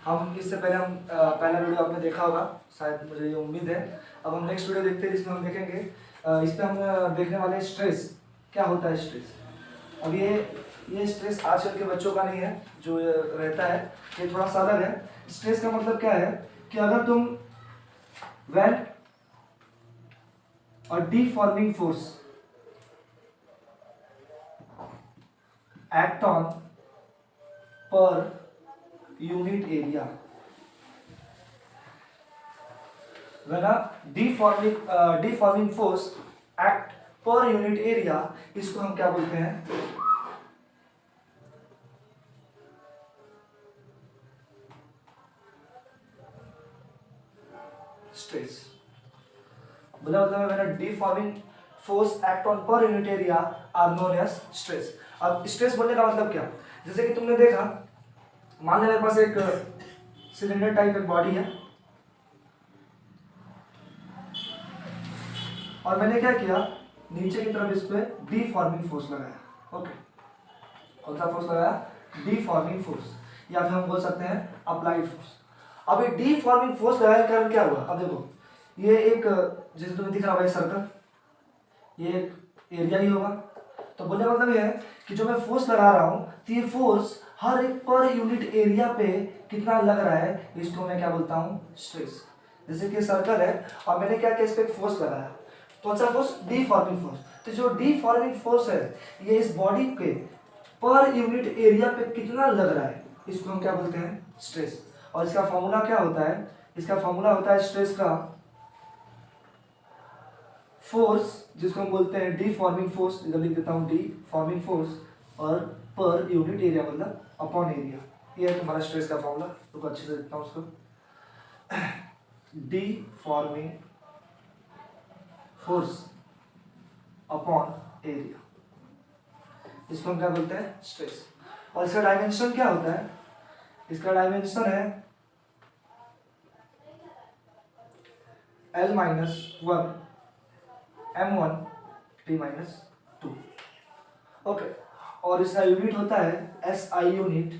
हम इससे पहले पहला वीडियो आपने देखा होगा शायद, मुझे ये उम्मीद है। अब हम नेक्स्ट वीडियो देखते हैं जिसमें हम देखेंगे इस पर हम देखने वाले स्ट्रेस, क्या होता है स्ट्रेस। अब ये स्ट्रेस आजकल के बच्चों का नहीं है जो रहता है, ये थोड़ा सा अलग है। स्ट्रेस का मतलब क्या है कि अगर तुम when a deforming force act on per unit area, when a deforming force act per unit area, इसको हम क्या बोलते हैं, स्ट्रेस। मतलब when a deforming force act on per unit area are known as stress। अब stress बोलने का मतलब क्या, जैसे कि तुमने देखा, मान लो मेरे पास एक सिलेंडर टाइप एक बॉडी है और मैंने क्या किया, नीचे की तरफ इस पे डीफॉर्मिंग फोर्स लगाया। ओके, कौन सा फोर्स लगाया, डीफॉर्मिंग फोर्स, या फिर हम बोल सकते हैं अप्लाइड फोर्स। अब ये डीफॉर्मिंग फोर्स लगाने के कारण क्या हुआ, अब देखो ये एक, जैसे तुम्हें दिख रहा है सर्कल, ये एक एरिया ही होगा। तो बोलने का मतलब ये है कि जो मैं फोर्स लगा रहा हूं तो ये फोर्स हर एक पर यूनिट एरिया पे कितना लग रहा है, इसको मैं क्या बोलता हूं, स्ट्रेस। जैसे कि सर्कल है और मैंने क्या किया, इस पे एक फोर्स लगाया, कौन सा फोर्स, डीफॉर्मिंग फोर्स। तो जो डीफॉर्मिंग फोर्स है ये इस बॉडी के पर यूनिट एरिया पे कितना लग रहा है, इसको हम क्या बोलते हैं, स्ट्रेस। और इसका फॉर्मूला क्या होता है, इसका फॉर्मूला होता है स्ट्रेस का, फोर्स जिसको हम बोलते हैं डीफॉर्मिंग फोर्स, इधर लिख देता हूं डीफॉर्मिंग फोर्स, और पर यूनिट एरिया मतलब अपॉन एरिया। ये है तुम्हारा स्ट्रेस का फॉर्मूला। तो अच्छे से लिखता हूं उसको, डीफॉर्मिंग फोर्स अपॉन एरिया, इसको हम क्या बोलते हैं, स्ट्रेस। और इसका डायमेंशन क्या होता है, इसका डायमेंशन है L-1 M1 T-2। ओके, और इसका यूनिट होता है SI यूनिट।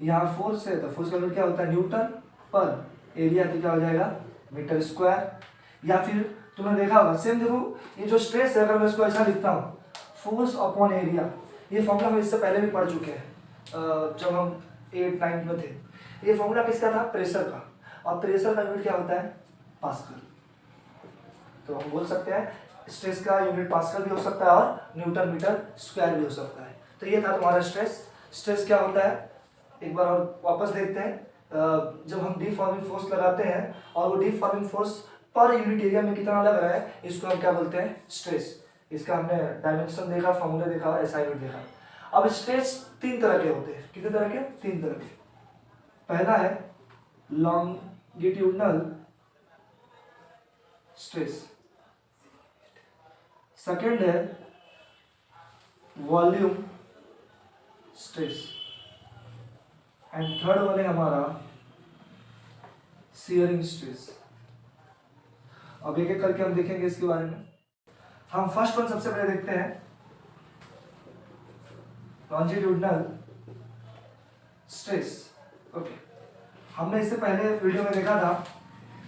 यहाँ फोर्स है तो फोर्स का यूनिट क्या होता है, न्यूटन पर एरिया, तो क्या हो जाएगा, मीटर स्क्वायर। या फिर तुमने देखा होगा सेम, देखो ये जो स्ट्रेस है अगर मैं इसको ऐसा लिखता हूँ, फोर्स अपॉन एरिया, ये फॉर्मूला हम इससे पहले भी पढ़ चुके हैं जब हम 8th-9th में थे। ये फॉर्मूला किसका था, प्रेशर का, और प्रेशर का यूनिट क्या होता है, पास्कल। तो हम बोल सकते हैं स्ट्रेस का यूनिट पास्कल भी हो सकता है और न्यूटन मीटर स्क्वायर भी हो सकता है। तो ये था तुम्हारा स्ट्रेस। स्ट्रेस क्या होता है एक बार और वापस देखते हैं। जब हम डीफॉर्मिंग फोर्स लगाते हैं और वो डीफॉर्मिंग फोर्स पर यूनिट एरिया में कितना लग रहा है, इसको हम क्या बोलते हैं, स्ट्रेस। इसका हमने डायमेंशन देखा, फॉर्मूला देखा और एसआई यूनिट देखा। अब स्ट्रेस 3 तरह के होते हैं, कितने तरह के, 3 तरह के। पहला है लॉन्गिट्यूडनल स्ट्रेस, सेकेंड है वॉल्यूम स्ट्रेस, एंड थर्ड वाले हमारा शियरिंग स्ट्रेस। अब एक एक करके हम देखेंगे इसके बारे में। हम फर्स्ट वन सबसे पहले देखते हैं, लॉन्जिट्यूडनल स्ट्रेस। ओके, हमने इससे पहले वीडियो में देखा था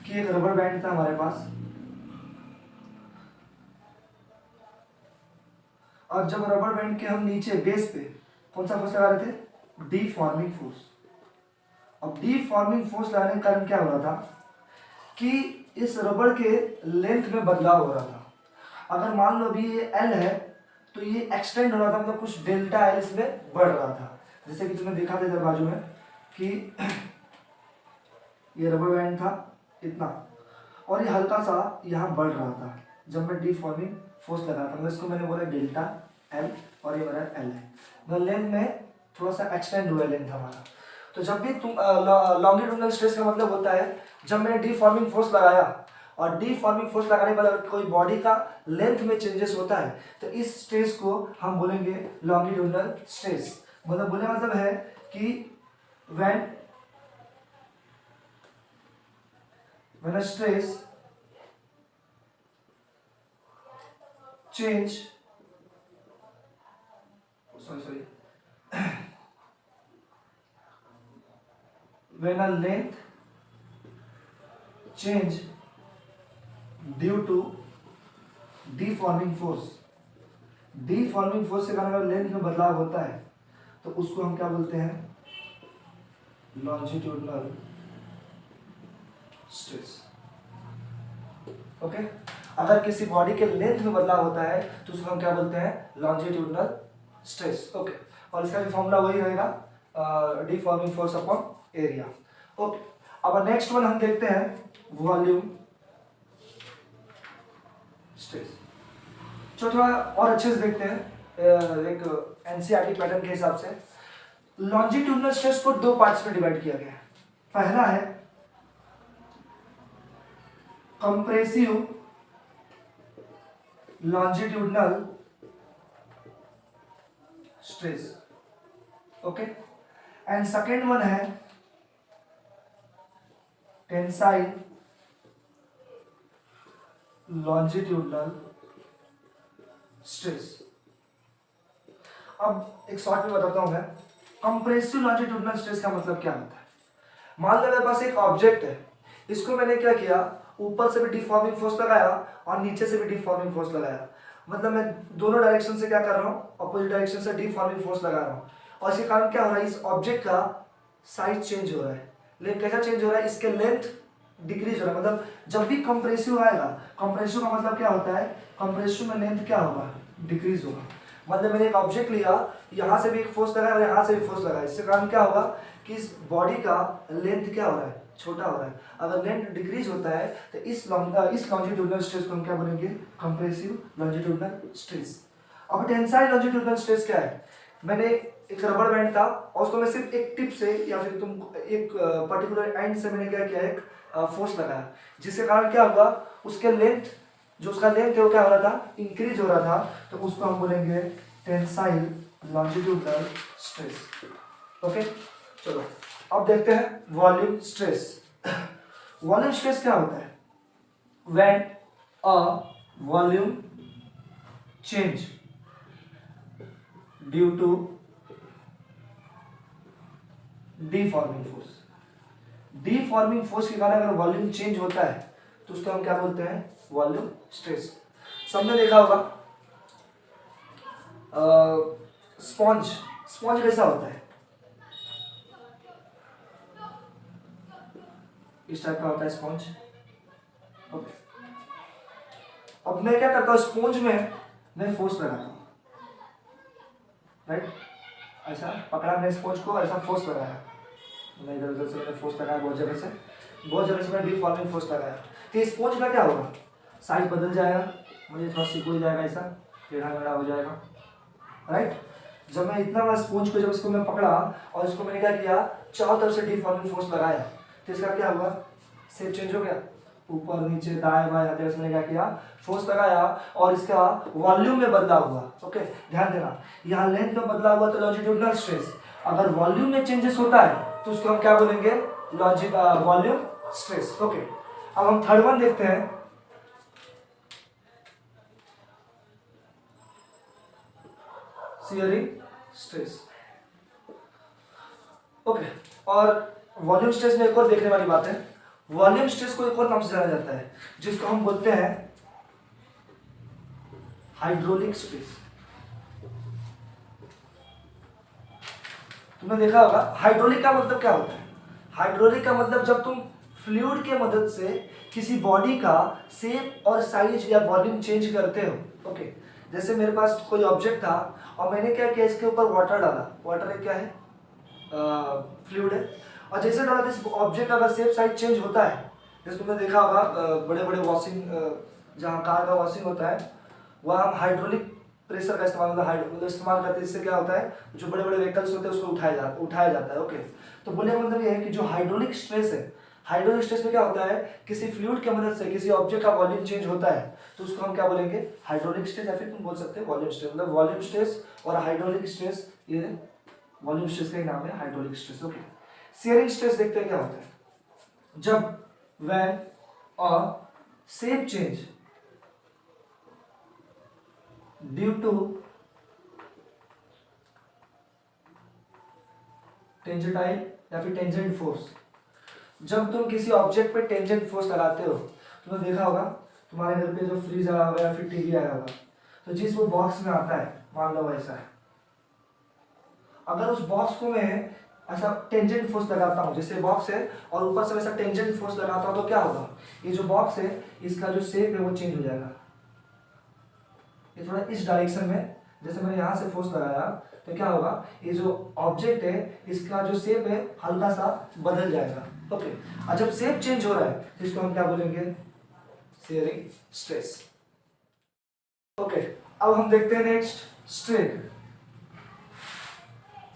कि एक रबर बैंड था हमारे पास, और जब रबर बैंड के हम नीचे बेस पे कौन सा फोर्स लगा रहे थे, डीफॉर्मिंग फोर्स। अब डीफॉर्मिंग फोर्स लगाने के कारण क्या हो रहा था कि इस रबर के लेंथ में बदलाव हो रहा था। अगर मान लो अभी ये L है तो ये एक्सटेंड हो रहा था, मतलब कुछ डेल्टा L इसमें बढ़ रहा था। जैसे कि तुमने देखा था इधर बाजू में कि ये रबर बैंड था इतना, और ये हल्का सा यहाँ बढ़ रहा था जब मैं डीफॉर्मिंग फोर्स लगा था। मतलब इसको मैंने बोला डेल्टा L, और ये मेरा L है, मतलब लेंथ में थोड़ा सा एक्सटेंड हुआ लेंथ हमारा। तो जब भी तुम लॉन्गिट्यूडनल स्ट्रेस का मतलब होता है जब मैंने डीफॉर्मिंग फोर्स लगाया, और डीफॉर्मिंग फोर्स लगाने के बाद कोई बॉडी का लेंथ में चेंजेस होता है, तो इस स्ट्रेस को हम बोलेंगे लॉन्गिट्यूडनल स्ट्रेस। मतलब बोलने का मतलब है कि when a stress change, sorry when a length change due to deforming force. Deforming force के कारण अगर लेंथ में बदलाव होता है तो उसको हम क्या बोलते हैं, लॉन्जिट्यूडनल स्ट्रेस। ओके, अगर किसी बॉडी के लेंथ में बदलाव होता है तो उसको हम क्या बोलते हैं, लॉन्जिट्यूडनल स्ट्रेस। ओके, और इसका भी फॉर्मूला वही रहेगा, डीफॉर्मिंग फोर्स अपॉन एरिया। ओके, अब नेक्स्ट वन हम देखते हैं वॉल्यूम स्ट्रेस। जो थोड़ा और अच्छे से देखते हैं, एक एनसीईआरटी पैटर्न के हिसाब से लॉन्जिट्यूडनल स्ट्रेस को दो पार्ट्स में डिवाइड किया गया है। पहला है compressive longitudinal stress, okay, and second one है टेंसाइल लॉन्जिट्यूडनल स्ट्रेस। अब एक शॉर्ट में बताता हूं मैं, कंप्रेसिव लॉन्जिट्यूडनल स्ट्रेस का मतलब क्या होता है। मान लो मेरे पास एक ऑब्जेक्ट है, इसको मैंने क्या किया, ऊपर से भी डिफॉर्मिंग फोर्स लगाया और नीचे से भी डिफॉर्मिंग फोर्स लगाया। मतलब मैं दोनों डायरेक्शन से क्या कर रहा हूँ, अपोजिट डायरेक्शन से डिफॉर्मिंग फोर्स लगा रहा हूँ, और इसके कारण क्या हो रहा है, इस ऑब्जेक्ट का साइज चेंज हो रहा है। लेकिन कैसा चेंज हो रहा है, इसके लेंथ डिक्रीज हो रहा है। मतलब जब भी कंप्रेसिव आएगा, कंप्रेसिव का मतलब क्या होता है, कंप्रेसिव में लेंथ क्या होगा, डिक्रीज होगा। मतलब मैंने एक ऑब्जेक्ट लिया, यहाँ से भी एक फोर्स लगाया और यहाँ से भी फोर्स लगाया, इसके कारण क्या होगा कि इस बॉडी का लेंथ क्या हो रहा है, छोटा हो रहा है। अगर लेंथ डिक्रीज होता है तो इस लॉन्जिट्यूडनल स्ट्रेस को हम क्या बोलेंगे, कंप्रेसिव लॉन्जिट्यूडनल स्ट्रेस। अब टेंसाइल लॉन्जिट्यूडनल स्ट्रेस क्या है, मैंने एक रबर बैंड था और उसको मैं सिर्फ एक टिप से या फिर तुम एक पर्टिकुलर एंड से मैंने क्या किया, एक फोर्स लगाया, जिसके कारण क्या होगा, उसके लेंथ, जो उसका लेंथ है वो क्या हो रहा था, इंक्रीज हो रहा था, तो उसको हम बोलेंगे टेंसाइल लॉन्जिट्यूडनल स्ट्रेस। ओके, चलो अब देखते हैं वॉल्यूम स्ट्रेस। वॉल्यूम स्ट्रेस क्या होता है, when a volume change due to deforming force. Deforming force के कारण अगर वॉल्यूम चेंज होता है तो उसको हम क्या बोलते हैं, वॉल्यूम स्ट्रेस। सबने देखा होगा स्पॉन्ज, स्पॉन्ज कैसा होता है, इस टाइप का होता है स्पॉन्ज। ओके, अब मैं क्या करता हूं, स्पॉन्ज में मैं फोर्स लगाता हूं, राइट, ऐसा पकड़ा मैंने स्पॉन्ज को, ऐसा फोर्स लगाया, मैं इधर उधर से मैंने फोर्स लगाया, बहुत जगह से मैंने डीफॉर्मिंग फोर्स लगाया, तो स्पॉन्ज का क्या होगा, साइज बदल जाएगा, मुझे थोड़ा सिकुड़ जाएगा, ऐसा टेढ़ा मेढ़ा हो जाएगा, राइट। जब मैं इतना बड़ा स्पॉन्ज को, जब इसको मैं पकड़ा और इसको मैंने क्या किया, चारों तरफ से डीफॉर्मिंग फोर्स लगाया, तो इसका क्या हुआ, शेप चेंज हो गया, ऊपर नीचे दाएं बाएं हर जगह से मैंने क्या किया, फोर्स लगाया और इसका वॉल्यूम में बदलाव हुआ। ओके, ध्यान देना, यहाँ लेंथ में बदलाव हुआ तो लॉन्जिट्यूडनल स्ट्रेस, अगर वॉल्यूम में चेंजेस होता है तो उसको हम क्या बोलेंगे, वॉल्यूम स्ट्रेस। ओके, अब हम थर्ड वन देखते हैं, शियरिंग स्ट्रेस। ओके, और वॉल्यूम स्ट्रेस में एक और देखने वाली बात है, वॉल्यूम स्ट्रेस को एक और नाम से जाना जाता है जिसको हम बोलते हैं हाइड्रोलिक स्ट्रेस। तुमने देखा होगा हाइड्रोलिक का मतलब क्या होता है, हाइड्रोलिक का मतलब जब तुम फ्लूइड के मदद से किसी बॉडी का शेप और साइज या वॉल्यूम चेंज करते हो। ओके, जैसे मेरे पास कोई ऑब्जेक्ट था और मैंने क्या किया, इसके ऊपर वाटर डाला, वाटर क्या है, फ्लूइड है, और जैसे डाला इस ऑब्जेक्ट का अगर शेप साइज चेंज होता है, जैसे तुमने देखा होगा बड़े बड़े वॉशिंग, जहाँ कार का वॉशिंग होता है वहाँ हम हाइड्रोलिक प्रेशर का इस्तेमाल करते हैं, इससे क्या होता है, जो बड़े बड़े व्हीकल्स होते हैं उसको उठाया जाता है। ओके, तो बोलने का मतलब ये है कि जो हाइड्रोलिक स्ट्रेस है, हाइड्रोलिक स्ट्रेस में क्या होता है, किसी फ्लूइड की मदद से किसी ऑब्जेक्ट का वॉल्यूम चेंज होता है तो उसको हम क्या बोलेंगे, हाइड्रोलिक स्ट्रेस, या फिर तुम बोल सकते हैं वॉल्यूम स्ट्रेस। मतलब वॉल्यूम स्ट्रेस और हाइड्रोलिक स्ट्रेस, ये वॉल्यूम स्ट्रेस का ही नाम है, hydraulic stress. Okay, shearing stress देखते हैं क्या होता है, जब when a shape change due to tangential या फिर टेंजेंट फोर्स, जब तुम किसी ऑब्जेक्ट पे टेंजेंट फोर्स लगाते हो, तुमने देखा होगा तुम्हारे घर पे जो फ्रिज आया होगा या फिर टीवी आया होगा, तो जिस वो बॉक्स में आता है, मान लो वैसा है, अगर उस बॉक्स को मैं ऐसा टेंजेंट फोर्स लगाता हूँ, जैसे बॉक्स है और ऊपर से वैसा टेंजेंट फोर्स लगाता हूँ, तो क्या होगा, ये जो बॉक्स है इसका जो शेप है वो चेंज हो जाएगा। ये थोड़ा इस डायरेक्शन में, जैसे मैंने यहाँ से फोर्स लगाया तो क्या होगा, ये जो ऑब्जेक्ट है इसका जो शेप है हल्का सा बदल जाएगा। ओके, और जब शेप चेंज हो रहा है तो इसको हम क्या बोलेंगे, शियरिंग स्ट्रेस। ओके, अब हम देखते हैं नेक्स्ट स्ट्रेन।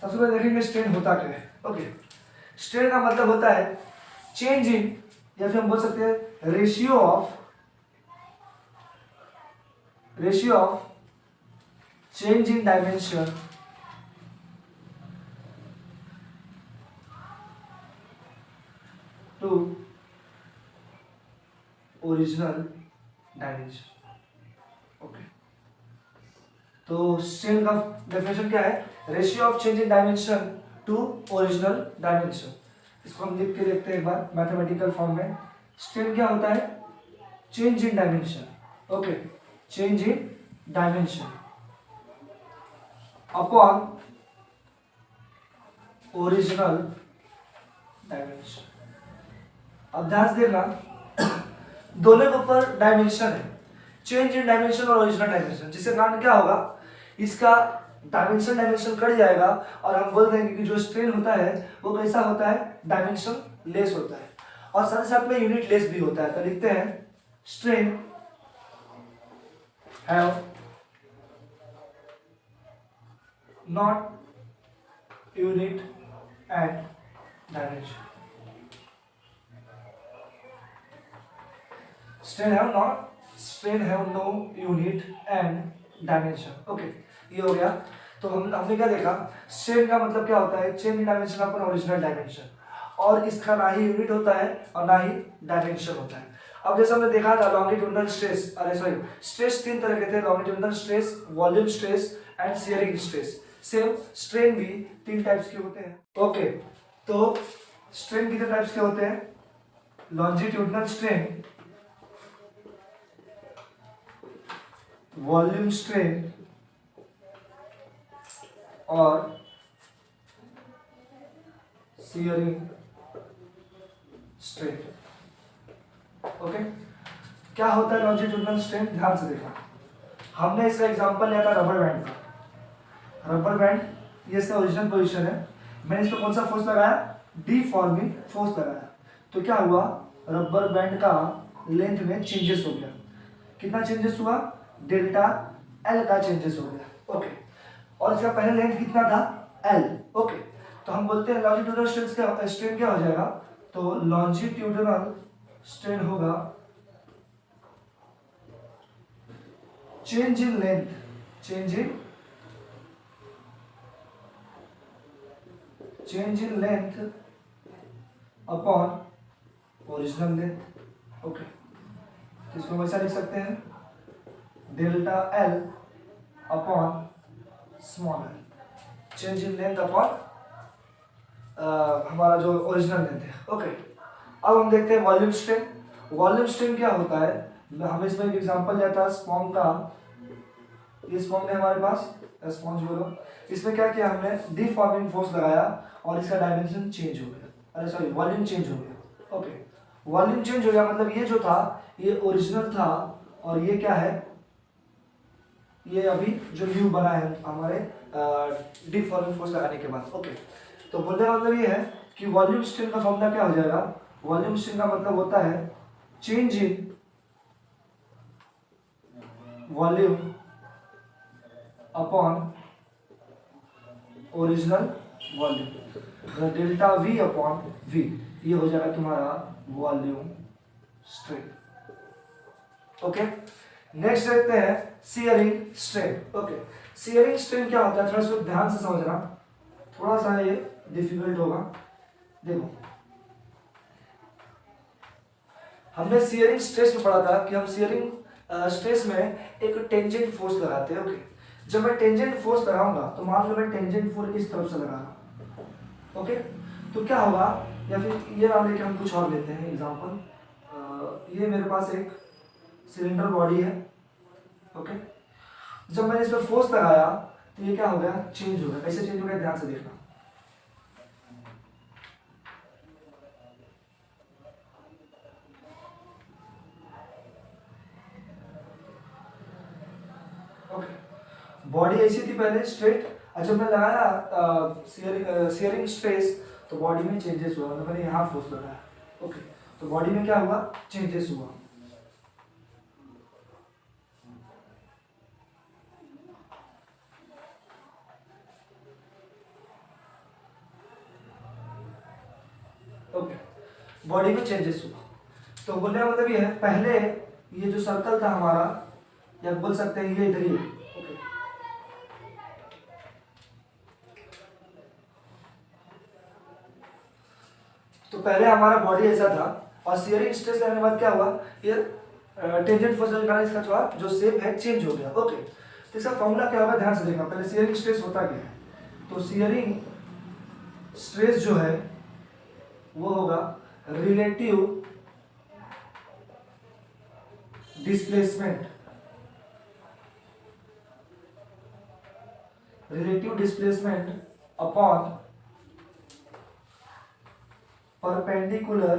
सबसे पहले देखेंगे स्ट्रेन होता क्या है। ओके, स्ट्रेन का मतलब होता है चेंज इन, या फिर हम बोल सकते हैं ratio of change in dimension to original dimension. Okay, तो स्ट्रेन का डेफिनेशन क्या है, ratio of change in dimension to original dimension. इसको हम लिख के देखते हैं एक बार मैथमेटिकल फॉर्म में। स्ट्रेन क्या होता है, change in dimension, okay, change in dimension upon original dimension. अब ध्यान से देखना, दोनों के ऊपर डायमेंशन है, चेंज इन डायमेंशन और ओरिजिनल डायमेंशन, जिससे कारण क्या होगा, इसका डायमेंशन कट जाएगा और हम बोल देंगे कि जो स्ट्रेन होता है वो कैसा होता है, डायमेंशन लेस होता है, और साथ साथ में यूनिट लेस भी होता है। तो लिखते हैं strain have not unit and dimension. Strain have no unit and dimension. Okay, ये हो गया। तो हमने क्या देखा, स्ट्रेन का मतलब क्या होता है, change in dimension upon original dimension, और इसका ना ही यूनिट होता है और ना ही डायमेंशन होता है। अब जैसे हमने देखा था लॉन्गिट्यूडिनल स्ट्रेस, स्ट्रेस तीन तरह के थे, longitudinal stress, volume stress and shearing stress. Same strain भी तीन टाइप्स के होते हैं। ओके, तो स्ट्रेन कितने टाइप्स के होते हैं, लॉन्जिट्यूडिनल स्ट्रेन, वॉल्यूम स्ट्रेन और शियरिंग स्ट्रेन। ओके, क्या होता है लॉन्जिट्यूडिनल स्ट्रेन, ध्यान से देखना। हमने इसका एग्जांपल लिया था रबर बैंड का। रबर बैंड ये इसका ओरिजिनल पोजीशन है, मैंने इस पर कौन सा फोर्स लगाया, डीफॉर्मिंग फोर्स लगाया, तो क्या हुआ, रबर बैंड का लेंथ में चेंजेस हो गया। कितना चेंजेस हुआ, डेल्टा एल का चेंजेस हो गया। ओके, और इसका पहले लेंथ कितना था, एल। ओके, तो हम बोलते हैं लॉन्जिट्यूडिनल स्ट्रेन क्या हो जाएगा, तो लॉन्जिट्यूडिनल स्ट्रेन होगा change in length, change in length upon original length. Okay, तो इसको वैसा लिख सकते हैं, delta L upon small L, change in length upon हमारा जो ओरिजिनल लेंथ है। ओके, अब हम देखते हैं वॉल्यूम स्ट्रेन। वॉल्यूम स्ट्रेन क्या होता है, हमें इसमें एक एग्जांपल दिया था स्पॉन्ज का। ये स्पॉन्ज है हमारे पास, स्पॉन्ज बोलो, इसमें क्या किया हमने, डीफॉर्मिंग फोर्स लगाया और इसका डायमेंशन चेंज हो गया, अरे सॉरी वॉल्यूम चेंज हो गया। ओके, वॉल्यूम चेंज हो गया मतलब ये जो था ये ओरिजिनल था और ये क्या है, ये अभी जो न्यू बना है हमारे डीफॉर्मिंग फोर्स लगाने के बाद। ओके, तो बोलने का मतलब ये है कि वॉल्यूम स्ट्रेन का फॉर्मूला क्या हो जाएगा, वॉल्यूम स्ट्रेन का मतलब होता है change in volume upon original volume, delta V upon V, ये हो जाएगा तुम्हारा वॉल्यूम स्ट्रेन। ओके, नेक्स्ट देखते हैं shearing strain. Okay, shearing strain क्या होता है, थोड़ा सा ध्यान से समझना, थोड़ा सा ये डिफिकल्ट होगा। देखो, हमने शियरिंग स्ट्रेस में पढ़ा था कि हम शियरिंग स्ट्रेस में एक टेंजेंट फोर्स लगाते हैं। ओके, जब मैं टेंजेंट फोर्स लगाऊंगा तो मान लो मैं टेंजेंट फोर्स इस तरफ से लगा रहा हूं। ओके, तो क्या होगा, या फिर ये नाम लेके हम कुछ और लेते हैं एग्जाम्पल। ये मेरे पास एक सिलेंडर बॉडी है, ओके। जब मैंने इस पर फोर्स लगाया तो ये क्या हो गया, चेंज हो गया। कैसे चेंज हो गया, ध्यान से देखना। ओके, बॉडी ऐसी थी पहले स्ट्रेट, और जब मैं लगाया सियरिंग स्ट्रेस तो बॉडी में चेंजेस हुआ, मतलब मैंने यहाँ फोर्स लगाया, ओके। तो बॉडी में क्या हुआ, चेंजेस हुआ। ओके, बॉडी में चेंजेस हुआ। तो बोलने का मतलब ये है, पहले ये जो सर्कल था हमारा, या बोल सकते हैं ये इधर ही है, ओके। तो पहले हमारा बॉडी ऐसा था, और सियरिंग स्ट्रेस लगने के बाद क्या हुआ, ये टेंजेंट फोर्स के कारण इसका जो शेप है चेंज हो गया, ओके। तो इसका फॉर्मूला क्या होगा, ध्यान से देखना। पहले सियरिंग स्ट्रेस होता क्या है, तो सियरिंग स्ट्रेस जो है वो होगा relative displacement, upon perpendicular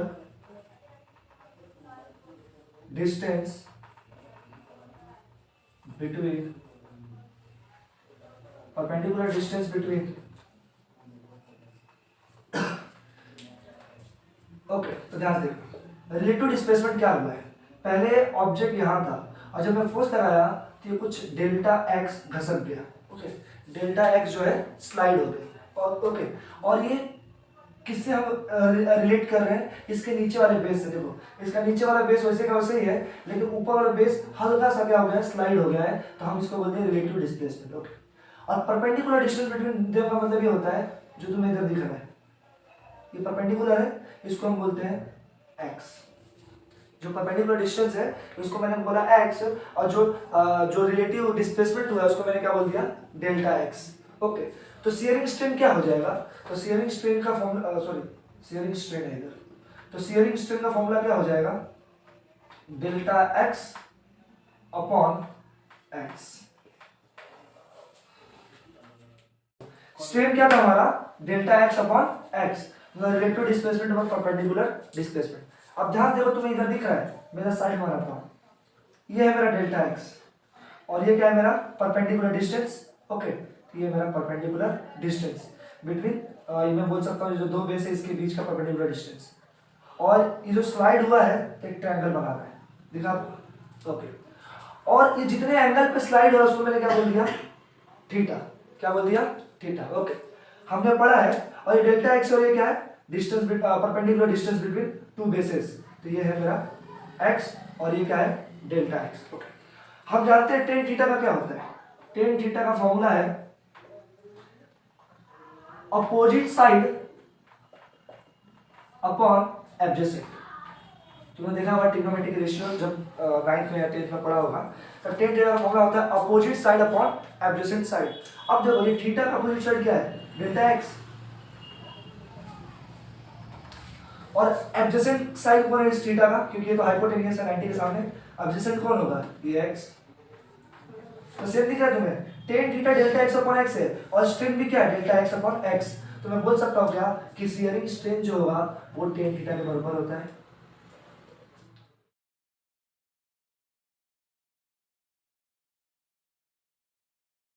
distance between okay. तो ध्यान से देखो, रिलेटिव डिस्प्लेसमेंट क्या हुआ है, पहले ऑब्जेक्ट यहां था, और जब मैं फोर्स लगाया तो ये कुछ डेल्टा एक्स घसक गया, ओके। डेल्टा एक्स जो है स्लाइड हो गई, और ओके। और ये किससे हम रिलेट कर रहे हैं, इसके नीचे वाले बेस से। देखो, इसका नीचे वाला बेस वैसे का वैसे ही है, लेकिन ऊपर वाला बेस हल्का सा क्या हो गया है, स्लाइड हो गया है, तो हम इसको बोलते हैं रिलेटिव डिस्प्लेसमेंट, ओके। और परपेंडिकुलर डिस्टेंस बिटवीन देम का मतलब ये होता है, जो तुम्हें इधर दिख रहा है, ये परपेंडिकुलर है, इसको हम बोलते हैं एक्स। जो परपेंडिकुलर डिस्टेंस है उसको मैंने बोला एक्स, और जो रिलेटिव डिस्प्लेसमेंट हुआ है उसको मैंने क्या बोल दिया, डेल्टा एक्स, ओके। तो सियरिंग स्ट्रेन क्या हो जाएगा, तो सियरिंग स्ट्रेन का फॉर्मूला, सियरिंग स्ट्रेन है इधर, तो सियरिंग स्ट्रेन का फॉर्मूला क्या हो जाएगा, delta x upon x. Strain क्या था हमारा, delta x upon x, relative displacement upon perpendicular displacement. अब ध्यान देखो, तुम्हें इधर दिख रहा है, मेरा साइड में रखता हूं, ये है मेरा डेल्टा एक्स, और ये क्या है मेरा परपेंडिकुलर डिस्टेंस, ओके। तो ये मेरा परपेंडिकुलर डिस्टेंस बिटवीन, ये मैं बोल सकता हूँ जो दो बेस है इसके बीच का परपेंडिकुलर डिस्टेंस। और ये जो स्लाइड हुआ है एक ट्रायंगल बना रहा है, दिखा, ओके। और ये जितने एंगल पे स्लाइड हो रहा है उसको मैंने क्या बोल दिया, थीटा। क्या बोल दिया, थीटा, ओके। हमने पढ़ा है। और ये डेल्टा एक्स और ये क्या है, distance, perpendicular distance between two bases, तो ये है मेरा एक्स और ये क्या है, डेल्टा एक्स, ओके। हम जानते हैं टेन थीटा का क्या होता है, टेन थीटा का फॉर्मूला है अपोजिट साइड अपॉन एडजेसेंट। तुमने देखा होगा ट्रिग्नोमेट्रिक रेशियो जब 9th में या 10th में पढ़ा होगा, तो टेन थीटा का फॉर्मूला होता है opposite side upon adjacent side. अब देखो ये थीटा का अपोजिट साइड क्या है, डेल्टा एक्स, और एडजेसेंट साइड कौन है इस थीटा का, क्योंकि ये तो हाइपोटेन्यूस है 90 के सामने, एडजेसेंट कौन होगा, ये एक्स। तो सेम दिख रहा है तुम्हें, tan theta delta x upon x है, और स्ट्रेन भी क्या है, डेल्टा एक्स अपॉन एक्स। तो मैं बोल सकता हूँ क्या कि सियरिंग स्ट्रेन जो होगा वो टेन थीटा के बराबर होता है।